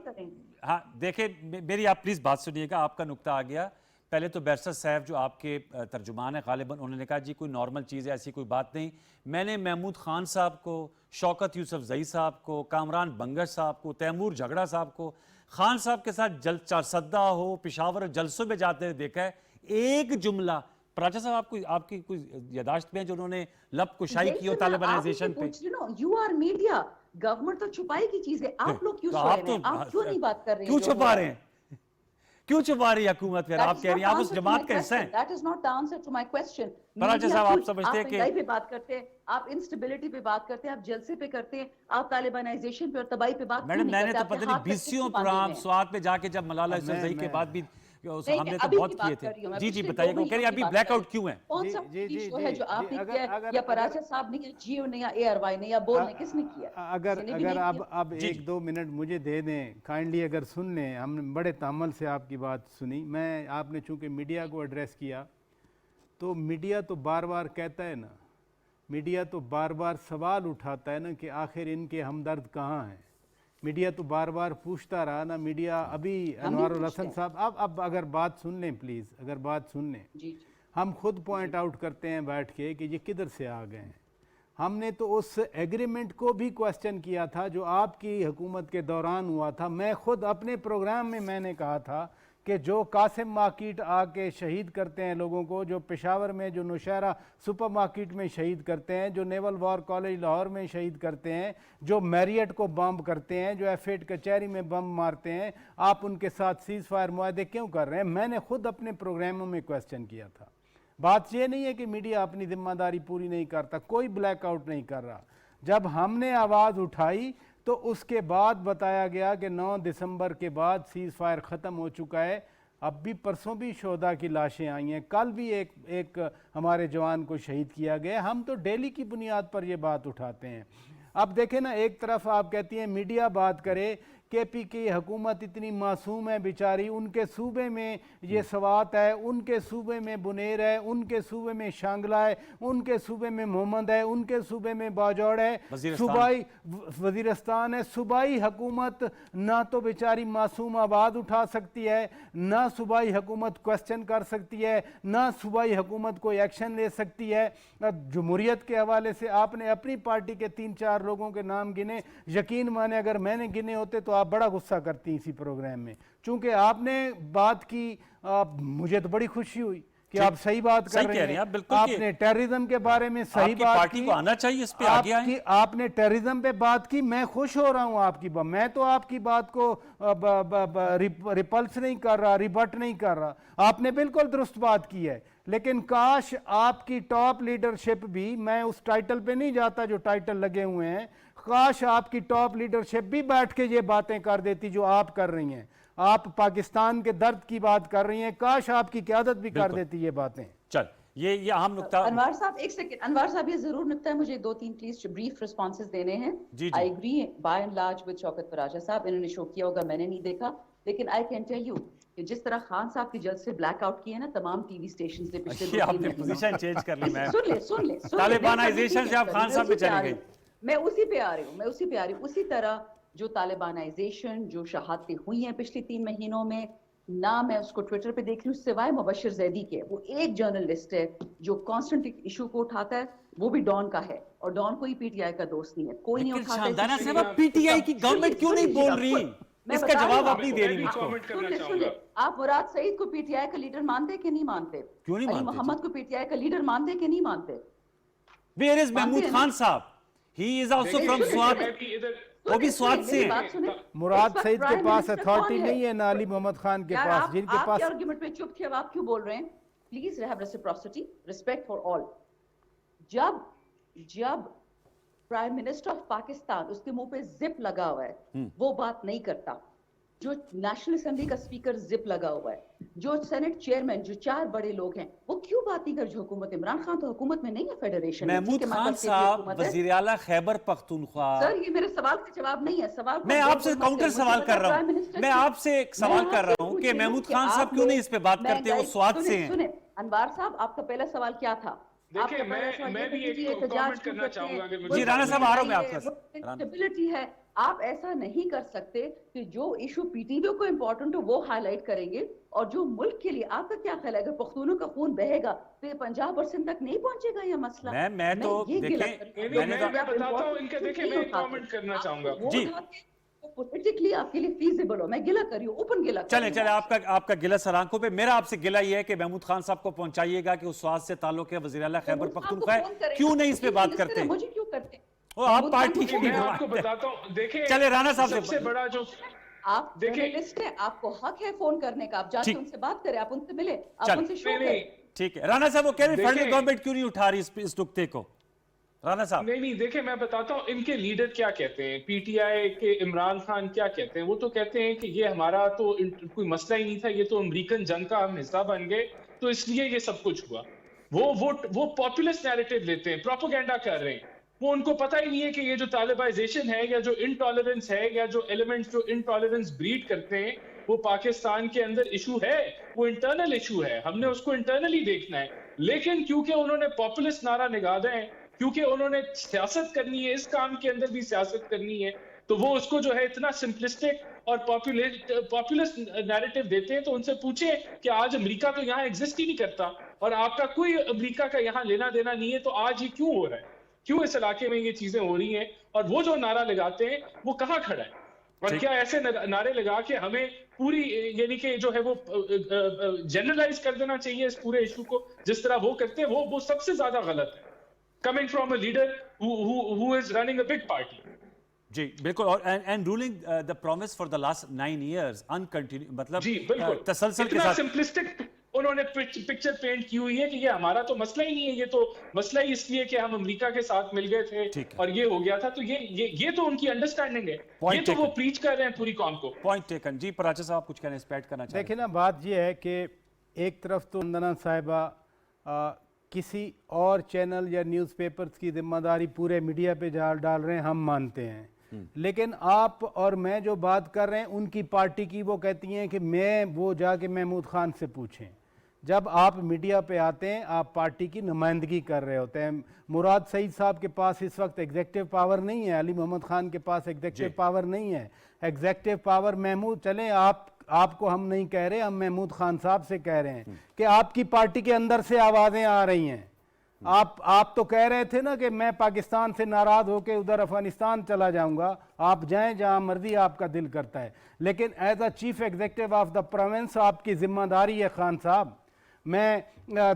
ہاں دیکھیں میری آپ پلیز بات سنیے گا, آپ کا نقطہ آ گیا. پہلے تو بیرسٹر صاحب جو آپ کے ترجمان ہیں غالباً, انہوں نے کہا جی کوئی نارمل چیز ہے, ایسی کوئی بات نہیں. میں نے محمود خان صاحب کو, شوکت یوسف زئی صاحب کو, کامران بنگش صاحب کو, تیمور جھگڑا صاحب کو, خان صاحب کے ساتھ چارسدہ ہو, پشاور جلسوں میں جاتے ہوئے دیکھا ہے. ایک جملہ پراچا صاحب آپ کی کوئی یاداشت میں جو انہوں نے لب کشائی کی ہو طالبانائزیشن پہ؟ یو آر میڈیا, گورنمنٹ تو چھپائی کی چیز ہے, آپ لوگ کیوں چھپا رہے ہیں, آپ کیوں نہیں بات کر رہے ہیں, کیوں چھپا رہے ہیں, کیوں چھپا رہی ہے حکومت؟ پھر آپ کہہ رہی ہیں آپ اس جماعت کا حصہ ہیں. That is not the answer to my question. Paracha صاحب آپ سمجھتے ہیں کہ آپ مہنگائی پہ بات کرتے ہیں, آپ انسٹیبلٹی پہ بات کرتے ہیں, آپ جلسے پہ کرتے ہیں, آپ طالبانائزیشن پہ اور تباہی پہ بات میڈم, میں نے تو پتہ نہیں 20 پروگرام سوات میں جا کے جب ملالہ یوسفزئی کے بعد بھی ہم نے تو بہت کیے تھے. جی جی بتائیے گا, کہہ رہی ابھی بلیک آؤٹ کیوں ہے؟ کون سا شو ہے جو آپ نے کیا ہے, یا پراچا صاحب نے, یا جیو نے, یا اے آر وائی نے, یا بول نے, کس نے کیا؟ اگر اب 1-2 منٹ مجھے دے دیں کائنڈلی, اگر سن لیں. ہم نے بڑے تامل سے آپ کی بات سنی. میں آپ نے چونکہ میڈیا کو ایڈریس کیا, تو میڈیا تو بار بار کہتا ہے نا, میڈیا تو بار بار سوال اٹھاتا ہے نا کہ آخر ان کے ہمدرد کہاں ہیں. میڈیا تو بار بار پوچھتا رہا نا. میڈیا ابھی انوار الحسن صاحب, اب اگر بات سن لیں پلیز, اگر بات سن لیں. ہم خود پوائنٹ آؤٹ کرتے ہیں بیٹھ کے کہ یہ کدھر سے آ گئے ہیں. ہم نے تو اس ایگریمنٹ کو بھی کویسچن کیا تھا جو آپ کی حکومت کے دوران ہوا تھا. میں خود اپنے پروگرام میں نے کہا تھا کہ جو قاسم مارکیٹ آ کے شہید کرتے ہیں لوگوں کو, جو پشاور میں جو نوشہرہ سپر مارکیٹ میں شہید کرتے ہیں, جو نیول وار کالج لاہور میں شہید کرتے ہیں, جو میریٹ کو بمب کرتے ہیں, جو F8 کچہری میں بم مارتے ہیں, آپ ان کے ساتھ سیز فائر معاہدے کیوں کر رہے ہیں؟ میں نے خود اپنے پروگراموں میں کویسچن کیا تھا. بات یہ نہیں ہے کہ میڈیا اپنی ذمہ داری پوری نہیں کرتا, کوئی بلیک آؤٹ نہیں کر رہا. جب ہم نے آواز اٹھائی تو اس کے بعد بتایا گیا کہ 9 دسمبر کے بعد سیز فائر ختم ہو چکا ہے. اب بھی پرسوں بھی شہداء کی لاشیں آئی ہیں, کل بھی ایک ہمارے جوان کو شہید کیا گیا. ہم تو ڈیلی کی بنیاد پر یہ بات اٹھاتے ہیں. اب دیکھیں نا, ایک طرف آپ کہتی ہیں میڈیا بات کرے, کے پی کی حکومت اتنی معصوم ہے بیچاری, ان کے صوبے میں یہ سوات ہے, ان کے صوبے میں بنیر ہے, ان کے صوبے میں شانگلہ ہے, ان کے صوبے میں محمد ہے, ان کے صوبے میں باجوڑ ہے, صوبائی وزیرستان ہے. صوبائی حکومت نہ تو بیچاری معصوم آواز اٹھا سکتی ہے, نہ صوبائی حکومت کویسچن کر سکتی ہے, نہ صوبائی حکومت کوئی ایکشن لے سکتی ہے. جمہوریت کے حوالے سے آپ نے اپنی پارٹی کے 3-4 لوگوں کے نام گنے, یقین مانے اگر میں نے گنے ہوتے تو آپ بڑا غصہ کرتی اسی پروگرام میں. چونکہ آپ نے بات کی, مجھے تو بڑی خوشی ہوئی کہ آپ صحیح بات کر رہے ہیں. آپ نے ٹیررزم کے بارے میں صحیح بات کی, آپ نے ٹیررزم پہ بات کی. میں خوش ہو رہا ہوں آپ کی بات, میں تو آپ کی بات کو ریپلس نہیں کر رہا, ریبٹ نہیں کر رہا. آپ نے بالکل درست بات کی ہے. لیکن کاش آپ کی ٹاپ لیڈرشپ بھی, میں اس ٹائٹل پہ نہیں جاتا جو ٹائٹل لگے ہوئے ہیں, کاش آپ کی ٹاپ لیڈرشپ بھی بیٹھ کے یہ باتیں کر دیتی جو آپ کر رہی ہیں. آپ پاکستان کے درد کی بات کر رہی ہیں, کاش آپ کی قیادت بھی کر دیتی یہ باتیں. چل یہ اہم نقطہ. انوار صاحب ایک سیکنڈ, انوار صاحب یہ ضرور نقطہ ہے, مجھے 2-3 پلیز بریف رسپانسز دینے ہیں. I agree by and large with شوکت پراجا صاحب, انہوں نے شو کیا ہوگا, میں نے نہیں دیکھا. لیکن I can tell you کہ جس طرح خان صاحب کی جلد سے بلیک آؤٹ کیے نا تمام ٹی وی سٹیشنز نے پچھلے 2-3 آپ نے پوزیشن چینج کر لی. میں سن لے طالبانائزیشن سے آپ خان صاحب پہ چلے گئے. میں اسی پہ آ رہی ہوں. اسی طرح جو طالبانائزیشن, جو شہادتیں ہوئی ہیں پچھلی 3 مہینوں میں, نہ میں اس کو ٹویٹر پہ دیکھ رہی ہوں سوائے مبشر زیدی کے. وہ ایک جرنلسٹ ہے جو کانسٹنٹ ایشو کو اٹھاتا ہے, وہ بھی ڈان کا ہے, اور ڈان کوئی پی ٹی آئی کا دوست نہیں ہے, کوئی نہیں اٹھاتا. شاندانہ صاحب پی ٹی آئی کی گورنمنٹ کیوں نہیں بول رہی, اس کا جواب آپ نہیں دے رہی مجھ کو. آپ مراد سعید کو پی ٹی آئی کا لیڈر مانتے کہ نہیں مانتے؟ کیوں نہیں مانتے؟ علی محمد کو پی ٹی آئی کا لیڈر مانتے کہ نہیں مانتے؟ Where is محمود خان صاحب? He is also from Swat, وہ بھی سوات سے ہیں. مراد سعید کے پاس اتھارٹی نہیں ہے, نہ علی محمد خان کے پاس, جن کے پاس. آپ کے آرگیومنٹ پہ چپ تھے, اب آپ کیوں بول رہے ہیں؟ Please have reciprocity, respect for all. جب پرائم منسٹر آف پاکستان, اس کے منہ پہ زپ لگا ہوا ہے, وہ بات نہیں کرتا, جو نیشنل اسمبلی کا اسپیکر زپ لگا ہوا ہے, جو سینٹ چیئرمین, جو 4 بڑے لوگ ہیں, وہ کیوں بات نہیں کر جو حکومت عمران خان تو حکومت میں نہیں ہے, فیڈریشن میں. محمود خان صاحب وزیر اعلیٰ خیبر پختونخوا. سر یہ میرے سوال کا جواب نہیں ہے. سوال میں آپ سے کاؤنٹر سوال کر رہا ہوں, میں آپ سے ایک سوال کر رہا ہوں کہ محمود خان صاحب کیوں نہیں اس پہ بات کرتے, وہ سوات سے ہیں. سنیں انوار صاحب, آپ کا پہلا سوال کیا تھا؟ دیکھیں میں بھی ایک کامنٹ کرنا چاہوں گا. جی رانا صاحب آ رہا ہوں میں آپ کا. اسٹیبلٹی ہے, آپ ایسا نہیں کر سکتے کہ جو ایشو پی ٹی وی کو امپورٹنٹ ہو وہ ہائی لائٹ کریں گے, اور جو ملک کے لیے آپ کا کیا خیال ہے اگر پختونوں کا خون بہے گا تو یہ 50% تک نہیں پہنچے گا یہ مسئلہ؟ میں تو دیکھیں میں بتاتا ہوں ان کے, دیکھیں میں ایک کامنٹ کرنا چاہوں گا. جی پولیٹیکلی آپ کے لیے فیزیبل ہو, میں گلہ کری ہوں, اوپن گلہ. چلیں آپ کا گلہ سر آنکھوں پہ. میرا آپ سے گلہ یہ ہے کہ محمود خان صاحب کو پہنچائیے گا کہ اس سوات سے تعلق ہے, وزیر اعلیٰ خیبر پختونخوا ہے, کیوں نہیں اس پہ بات کرتے؟ مجھے کیوں کرتے وہ آپ پارٹی کی میں آپ کو بتاتا ہوں. دیکھیں چلے رانا صاحب سب سے بڑا جو آپ جرنلسٹ ہیں, آپ کو حق ہے فون کرنے کا, آپ جا کے ان سے بات کریں, آپ ان سے ملیں, آپ ان سے شو کریں. ٹھیک ہے رانا صاحب, وہ کہہ رہے ہیں فیڈرل گورنمنٹ کیوں نہیں اٹھا رہی اس نکتے کو؟ رانا صاحب نہیں دیکھیں میں بتاتا ہوں ان کے لیڈر کیا کہتے ہیں, پی ٹی آئی کے عمران خان کیا کہتے ہیں. وہ تو کہتے ہیں کہ یہ ہمارا تو کوئی مسئلہ ہی نہیں تھا, یہ تو امریکن جنگ کا ہم حصہ بن گئے تو اس لیے یہ سب کچھ ہوا. وہ پاپولسٹ نیریٹو لیتے ہیں, پروپیگنڈا کر رہے ہیں. وہ ان کو پتہ ہی نہیں ہے کہ یہ جو طالبائزیشن ہے یا جو انٹالرنس ہے یا جو ایلیمنٹس جو انٹالرنس بریڈ کرتے ہیں وہ پاکستان کے اندر ایشو ہے, وہ انٹرنل ایشو ہے, ہم نے اس کو انٹرنلی دیکھنا ہے. لیکن کیونکہ انہوں نے پاپولسٹ نعرہ نگادا ہے, کیونکہ انہوں نے سیاست کرنی ہے, اس کام کے اندر بھی سیاست کرنی ہے, تو وہ اس کو جو ہے اتنا سمپلسٹک اور پاپولسٹ نیریٹو دیتے ہیں. تو ان سے پوچھیں کہ آج امریکہ تو یہاں ایگزسٹ ہی نہیں کرتا اور آپ کا کوئی امریکہ کا یہاں لینا دینا نہیں ہے, تو آج یہ کیوں ہو رہا ہے, کیوں اس علاقے میں یہ چیزیں ہو رہی ہیں, اور وہ جو نعرہ لگاتے ہیں وہ کہاں کھڑا ہے, اور کیا ایسے نعرے لگا کے ہمیں پوری یعنی کہ جو ہے وہ جنرلائز کر دینا چاہیے اس پورے ایشو کو جس طرح وہ کرتے ہیں, وہ سب سے زیادہ غلط ہے coming from a leader who is running a big party. جی بالکل, اور and ruling the promise for the last 9 years uncontinued, مطلب جی بالکل تسلسل کے اتنا ساتھ سمپلسٹک انہوں نے پکچر پینٹ کی ہوئی ہے کہ یہ ہمارا تو مسئلہ ہی نہیں ہے, یہ تو مسئلہ ہی اس لیے کہ ہم امریکہ کے ساتھ مل گئے تھے اور یہ ہو گیا تھا. تو یہ تو ان کی انڈرسٹینڈنگ ہے, یہ تو وہ پریچ کر رہے ہیں پوری قوم کو. Point taken. جی پراچا صاحب کچھ کہنا اسپیٹ کرنا چاہیں؟ دیکھیں نا بات یہ ہے کہ ایک طرف تو وندنا صاحبہ کسی اور چینل یا نیوز پیپرز کی ذمہ داری پورے میڈیا پہ ڈال رہے ہیں, ہم مانتے ہیں, لیکن آپ اور میں جو بات کر رہے ہیں ان کی پارٹی کی, وہ کہتی ہیں کہ وہ جا کے محمود خان سے پوچھیں. جب آپ میڈیا پہ آتے ہیں آپ پارٹی کی نمائندگی کر رہے ہوتے ہیں. مراد سعید صاحب کے پاس اس وقت ایگزیکٹو پاور نہیں ہے, علی محمد خان کے پاس ایگزیکٹو پاور نہیں ہے. ایگزیکٹو پاور محمود, چلیں آپ کو ہم نہیں کہہ رہے, ہم محمود خان صاحب سے کہہ رہے ہیں کہ آپ کی پارٹی کے اندر سے آوازیں آ رہی ہیں. آپ تو کہہ رہے تھے نا کہ میں پاکستان سے ناراض ہو کے ادھر افغانستان چلا جاؤں گا, آپ جائیں جہاں مرضی آپ کا دل کرتا ہے, لیکن as a chief executive of the province آپ کی ذمہ داری ہے خان صاحب. میں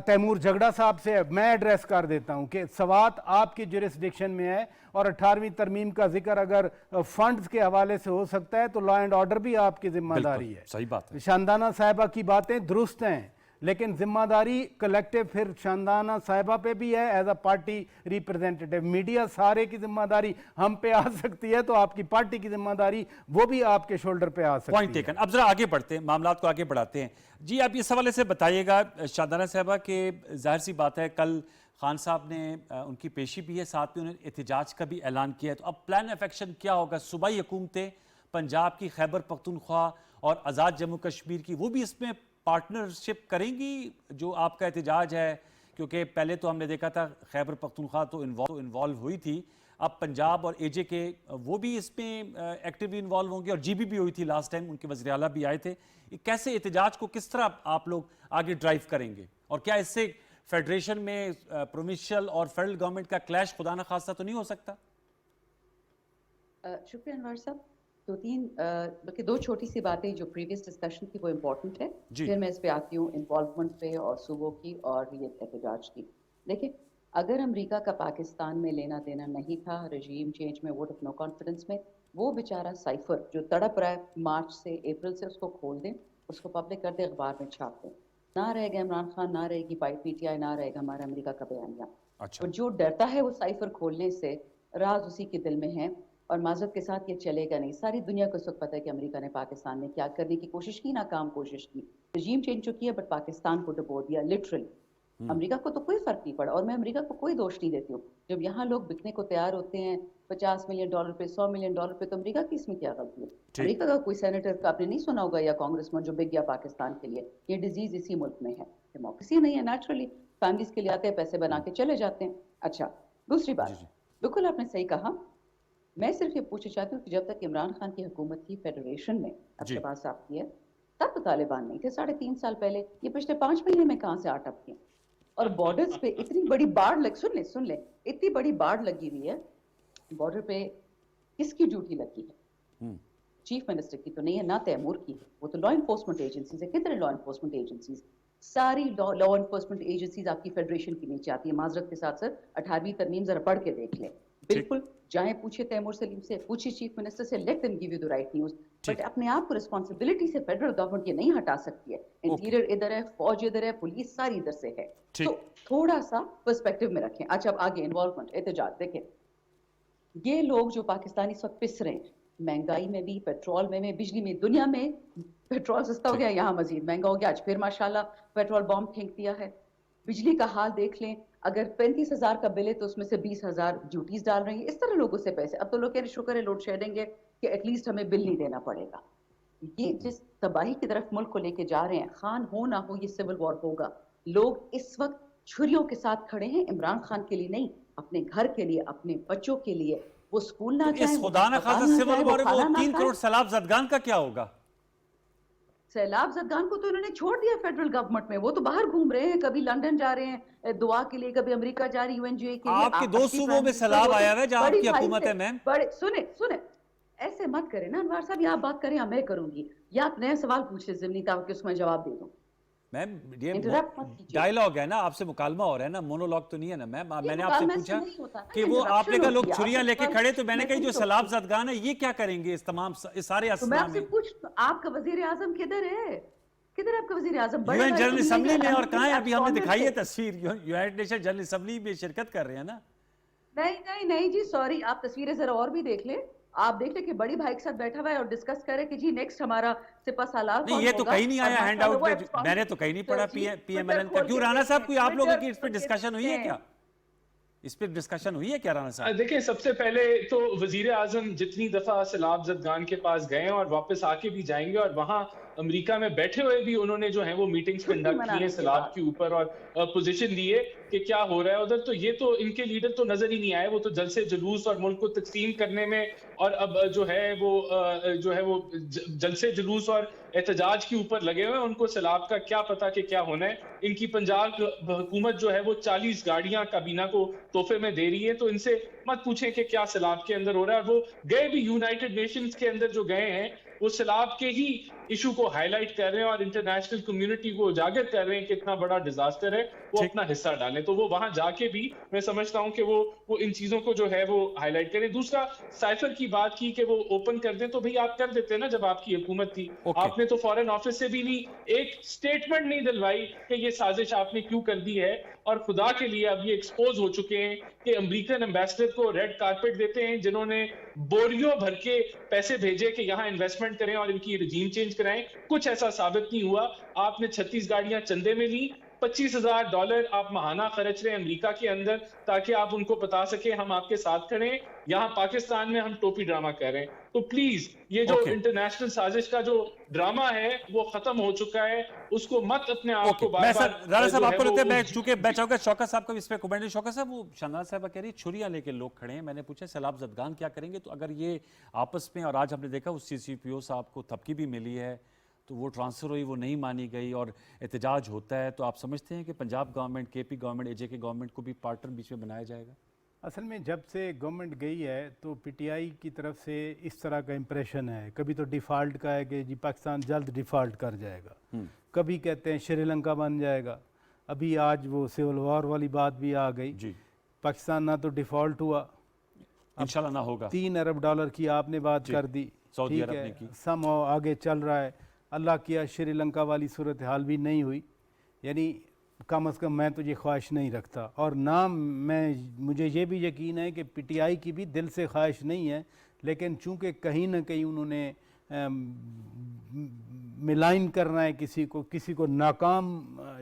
تیمور جھگڑا صاحب سے میں ایڈریس کر دیتا ہوں کہ سوات آپ کی جورسڈکشن میں ہے, اور 18ویں ترمیم کا ذکر اگر فنڈز کے حوالے سے ہو سکتا ہے تو لا اینڈ آرڈر بھی آپ کی ذمہ داری ہے. صحیح بات ہے. شاندانہ صاحبہ کی باتیں درست ہیں, لیکن ذمہ داری کلیکٹیو پھر شاندانہ صاحبہ پہ بھی ہے ایز اے پارٹی ریپرزینٹیٹیو. میڈیا سارے کی ذمہ داری ہم پہ آ سکتی ہے, تو آپ کی پارٹی کی ذمہ داری وہ بھی آپ کے شولڈر پہ آ سکتی ہے. Point taken. اب ذرا آگے بڑھتے ہیں, معاملات کو آگے بڑھاتے ہیں. جی آپ اس حوالے سے بتائیے گا شاندانہ صاحبہ کہ ظاہر سی بات ہے کل خان صاحب نے ان کی پیشی بھی ہے, ساتھ میں انہوں نے احتجاج کا بھی اعلان کیا ہے, تو اب پلان آف ایکشن کیا ہوگا؟ صوبائی حکومتیں پنجاب کی, خیبر پختونخوا اور آزاد جموں کشمیر کی, وہ بھی اس میں پارٹنرشپ کریں گی جو آپ کا احتجاج ہے؟ کیونکہ پہلے تو ہم نے دیکھا تھا خیبر پختونخوا تو انوالو ہوئی تھی, اب پنجاب اور اے جے کے وہ بھی اس میں ایکٹیولی انوالو ہوں گے, اور جی بھی ہوئی تھی لاسٹ ٹائم, ان کے وزیر اعلیٰ بھی آئے تھے. کیسے احتجاج کو کس طرح آپ لوگ آگے ڈرائیو کریں گے, اور کیا اس سے فیڈریشن میں پروونشل اور فیڈرل گورنمنٹ کا کلیش خدا نخواستہ تو نہیں ہو سکتا؟ شکریہ انوار صاحب. بلکہ دو چھوٹی سی باتیں جو پریویس ڈسکشن کی وہ امپورٹنٹ ہے, پھر میں اس پہ آتی ہوں انوالومنٹ پہ اور صوبوں کی اور یہ احتجاج کی. دیکھیں اگر امریکہ کا پاکستان میں لینا دینا نہیں تھا, رجیم چینج میں, ووٹ آف نو کانفیڈنس میں, وہ بیچارہ سائفر جو تڑپ رہا ہے مارچ سے اپریل سے, اس کو کھول دیں, اس کو پبلک کر دیں, اخبار میں چھاپ دیں. نہ رہے گا عمران خان, نہ رہے گی پی ٹی آئی, نہ رہے گا ہمارا امریکہ کا بیانیہ. اور جو ڈرتا ہے وہ سائفر کھولنے سے, راز اسی کے دل میں ہے اور معذرت کے ساتھ یہ چلے گا نہیں. ساری دنیا کو اس وقت پتہ ہے کہ امریکہ نے پاکستان میں کیا کرنے کی کوشش کی, ناکام کوشش کی. رجیم چینج چکی ہے بٹ پاکستان کو ڈبو دیا لٹرلی. امریکہ کو تو کوئی فرق نہیں پڑا, اور میں امریکہ کو کوئی دوش نہیں دیتی ہوں. جب یہاں لوگ بکنے کو تیار ہوتے ہیں $50 ملین پہ, $100 ملین پہ, تو امریکہ کی اس میں کیا غلطی ہے؟ امریکہ کا کوئی سینیٹر کا آپ نے نہیں سنا ہوگا یا کانگریس مین جو بک گیا پاکستان کے لیے. یہ ڈیزیز اسی ملک میں ہے, ڈیموکریسی نہیں ہے. نیچرلی فیملیز کے لیے آتے ہیں, پیسے بنا کے چلے جاتے ہیں. اچھا, دوسری بات, بالکل آپ نے صحیح کہا. میں صرف یہ پوچھنا چاہتی ہوں کہ جب تک عمران خان کی حکومت تھی فیڈریشن میں, اب شہباز صاحب کی ہے, تب تو طالبان نہیں تھے 3.5 سال پہلے. یہ پچھلے 5 مہینے میں کہاں سے آ ٹپ کیے؟ اور بارڈرز پہ اتنی بڑی باڑ سن لیں اتنی بڑی باڑ لگی ہوئی ہے بارڈر پہ. کس کی ڈیوٹی لگی ہے؟ چیف منسٹر کی تو نہیں ہے, نہ تیمور کی ہے, وہ تو لا انفورسمنٹ ایجنسیز ہے. کتنے لا انفورسمنٹ ایجنسیز؟ ساری لا انفورسمنٹ ایجنسیز آپ کی فیڈریشن کی نیچے آتی ہے. معذرت کے ساتھ سر 18ویں ترمیم ذرا پڑھ کے دیکھ لیں. بالکل جائیں, پوچھیں تیمور سلیم سے, پوچھیں چیف منسٹر سے, let them give you the right news. But اپنے آپ کو رسپانسبلٹی سے فیڈرل گورنمنٹ یہ نہیں ہٹا سکتی ہے. انٹیریئر ادھر ہے, فوج ادھر ہے, پولیس ساری ادھر سے ہے. تو تھوڑا سا پرسپیکٹو میں رکھیں. اچھا اب آگے انوالومنٹ, احتجاج. دیکھیں یہ لوگ جو پاکستانی اس وقت پس رہے ہیں, مہنگائی میں بھی, پیٹرول میں, بجلی میں, دنیا میں پیٹرول سستا ہو گیا, یہاں مزید مہنگا ہو گیا. آج پھر ماشاءاللہ پیٹرول بام پھینک دیا ہے. بجلی کا حال دیکھ لیں, اگر 35,000 کا بل ہے تو اس میں سے 20,000 ڈیوٹیز ڈال رہی ہیں. اس طرح لوگوں سے پیسے. اب تو لوگ کہہ رہے شکر ہے لوڈ شیڈنگ ہے کہ ایٹ لیسٹ ہمیں بل نہیں دینا پڑے گا. یہ جس تباہی کی طرف ملک کو لے کے جا رہے ہیں, خان ہو نہ ہو یہ سول وار ہوگا. لوگ اس وقت چھریوں کے ساتھ کھڑے ہیں, عمران خان کے لیے نہیں, اپنے گھر کے لیے, اپنے بچوں کے لیے. وہ اسکول نہ جائیں, اس خدا نہ خواستہ سول وار, وہ 3 کروڑ سیلاب زدگان کا کیا ہوگا؟ سیلاب زدگان کو تو انہوں نے چھوڑ دیا فیڈرل گورنمنٹ میں. وہ تو باہر گھوم رہے ہیں, کبھی لندن جا رہے ہیں دعا کے لیے, کبھی امریکہ جا رہی UNGA کے لیے. آپ کے 2 صوبوں میں سیلاب آیا ہے جہاں آپ کی حکومت ہے میم. سنیں ایسے مت کریں نا انوار صاحب, یا آپ بات کریں یا میں کروں گی, یا آپ نیا سوال پوچھ لیں ضمنی طور پہ اس میں جواب دے دوں. میم یہ ڈائیلاگ ہے نا, آپ سے مکالمہ ہو رہا ہے نا, مونولوگ تو نہیں ہے نا میم. میں نے آپ سے پوچھا کہ وہ آپ نے کہا لوگ چھریاں لے کے کھڑے, تو میں نے کہا جو سیلاب زدگان ہے یہ کیا کریں گے اس تمام اس سارے تو میں اسنا آپ سے میں؟ پوچھ, آپ کا وزیر اعظم کدھر ہے؟ کدھر آپ کا وزیر اعظم؟ UN جنرل اسمبلی میں, اور کہاں ہے ابھی ہم نے دکھائی ہے تصویر, یونائٹڈ نیشن جنرل اسمبلی میں شرکت کر رہے ہیں نا. نہیں جی سوری, آپ تصویریں ذرا اور بھی دیکھ لیں. آپ دیکھ لیں کہ بڑی بھائی کے ساتھ بیٹھا ہوا ہے اور ڈسکس کرے کہ جی نیکسٹ ہمارا سپہ سالار کون ہوگا. نہیں یہ تو کہیں نہیں آیا ہینڈ آؤٹ میں, میں نے تو کہیں نہیں پڑھا PMLN کا. کیوں رانا صاحب, کوئی آپ لوگوں کی اس پہ ڈسکشن ہوئی ہے کیا؟ اس پہ ڈسکشن ہوئی ہے کیا رانا صاحب؟ دیکھیں سب سے پہلے تو وزیر اعظم جتنی دفعہ سیلاب زدگان کے پاس گئے اور واپس آ کے بھی جائیں گے, اور وہاں امریکہ میں بیٹھے ہوئے بھی انہوں نے جو ہیں وہ میٹنگز کنڈکٹ کی ہیں سیلاب کے اوپر, اور پوزیشن لیے کہ کیا ہو رہا ہے ادھر. تو یہ تو ان کے لیڈر تو نظر ہی نہیں آئے, وہ تو جلسے جلوس اور ملک کو تقسیم کرنے میں, اور اب جو ہے وہ جلسے جلوس اور احتجاج کے اوپر لگے ہوئے ہیں. ان کو سیلاب کا کیا پتا کہ کیا ہونا ہے. ان کی پنجاب حکومت جو ہے وہ 40 گاڑیاں کابینہ کو تحفے میں دے رہی ہے, تو ان سے مت پوچھیں کہ کیا سیلاب کے اندر ہو رہا ہے. وہ گئے بھی یونائٹڈ نیشنز کے اندر جو گئے ہیں, وہ سیلاب کے ہی ایشو کو ہائی لائٹ کر رہے ہیں اور انٹرنیشنل کمیونٹی کو اجاگر کر رہے ہیں کہ اتنا بڑا ڈیزاسٹر ہے, وہ اپنا حصہ ڈالیں. تو وہ وہاں جا کے بھی میں سمجھتا ہوں کہ وہ ان چیزوں کو جو ہے وہ ہائی لائٹ کریں. دوسرا سائفر کی بات کی کہ وہ اوپن کر دیں, تو بھئی آپ کر دیتے نا جب آپ کی حکومت تھی. آپ نے تو فارن آفس سے بھی نہیں ایک سٹیٹمنٹ نہیں دلوائی کہ یہ سازش آپ نے کیوں کر دی ہے. اور خدا کے لیے اب یہ ایکسپوز ہو چکے ہیں کہ امریکن ایمبیسڈر کو ریڈ کارپٹ دیتے ہیں, جنہوں نے بوریوں بھر کے پیسے بھیجے کہ یہاں انویسٹمنٹ کریں اور ان کی رجیم چینج کرائیں. کچھ ایسا ثابت نہیں ہوا. آپ نے 36 گاڑیاں چندے میں لی, $25,000 آپ ماہانہ خرچ رہے ہیں امریکہ کے اندر تاکہ آپ ان کو بتا سکیں ہم آپ کے ساتھ کھڑے ہیں. یہاں پاکستان میں ہم ٹوپی ڈرامہ کر رہے ہیں. تو پلیز یہ جو انٹرنیشنل سازش کا جو ڈرامہ ہے وہ ختم ہو چکا ہے, اس کو مت اپنے آپ کو بار بار. رانا صاحب آپ کو لگتا ہے, میں چونکہ میں چاہوں گا شوکت صاحب کا بھی اس پہ کومنٹ. شوکت صاحب, وہ شاہنواز صاحبہ کہہ رہی چھریاں لے کے لوگ کھڑے ہیں, میں نے پوچھا سیلاب زدگان کیا کریں گے. تو اگر یہ آپس میں, اور آج ہم نے دیکھا اس CCPO صاحب کو تھپکی بھی ملی ہے, تو وہ ٹرانسفر ہوئی, وہ نہیں مانی گئی اور احتجاج ہوتا ہے, تو آپ سمجھتے ہیں کہ Punjab government, KP government, AJ government کو بھی پارٹنر بیچ میں بنایا جائے گا؟ اصل میں جب سے گورنمنٹ گئی ہے تو PTI کی طرف سے اس طرح کا امپریشن ہے. کبھی تو ڈیفالٹ کا ہے کہ جی پاکستان جلد ڈیفالٹ کر جائے گا, کبھی کہتے ہیں شری لنکا بن جائے گا, ابھی آج وہ سول وار والی بات بھی آ گئی. پاکستان نہ تو ڈیفالٹ ہوا, انشاءاللہ نہ ہوگا. $3 ارب کی آپ نے بات کر دی, سعودی عرب نے کی, سم آگے چل رہا ہے. اللہ کیا شری لنکا والی صورتحال بھی نہیں ہوئی. یعنی کم از کم میں تو یہ خواہش نہیں رکھتا, اور نہ مجھے یہ بھی یقین ہے کہ PTI کی بھی دل سے خواہش نہیں ہے, لیکن چونکہ کہیں نہ کہیں انہوں نے ملائن کرنا ہے کسی کو ناکام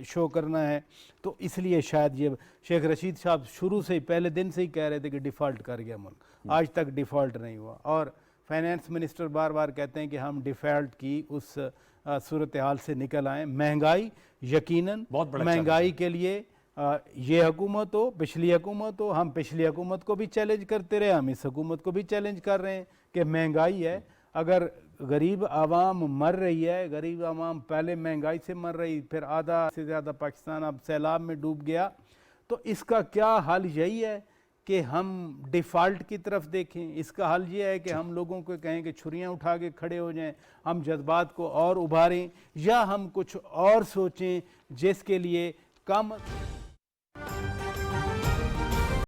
شو کرنا ہے، تو اس لیے شاید یہ شیخ رشید صاحب شروع سے ہی پہلے دن سے ہی کہہ رہے تھے کہ ڈیفالٹ کر گیا ملک، آج تک ڈیفالٹ نہیں ہوا، اور فائنانس منسٹر بار بار کہتے ہیں کہ ہم ڈیفالٹ کی اس صورتحال سے نکل آئیں۔ مہنگائی یقیناً مہنگائی کے لیے یہ حکومت ہو پچھلی حکومت ہو، ہم پچھلی حکومت کو بھی چیلنج کرتے رہے، ہم اس حکومت کو بھی چیلنج کر رہے ہیں کہ مہنگائی ہے، اگر غریب عوام مر رہی ہے، غریب عوام پہلے مہنگائی سے مر رہی، پھر آدھا سے زیادہ پاکستان اب سیلاب میں ڈوب گیا، تو اس کا کیا حل یہی ہے کہ ہم ڈیفالٹ کی طرف دیکھیں؟ اس کا حل یہ ہے کہ ہم لوگوں کو کہیں کہ چھریاں اٹھا کے کھڑے ہو جائیں، ہم جذبات کو اور ابھاریں، یا ہم کچھ اور سوچیں جس کے لیے کم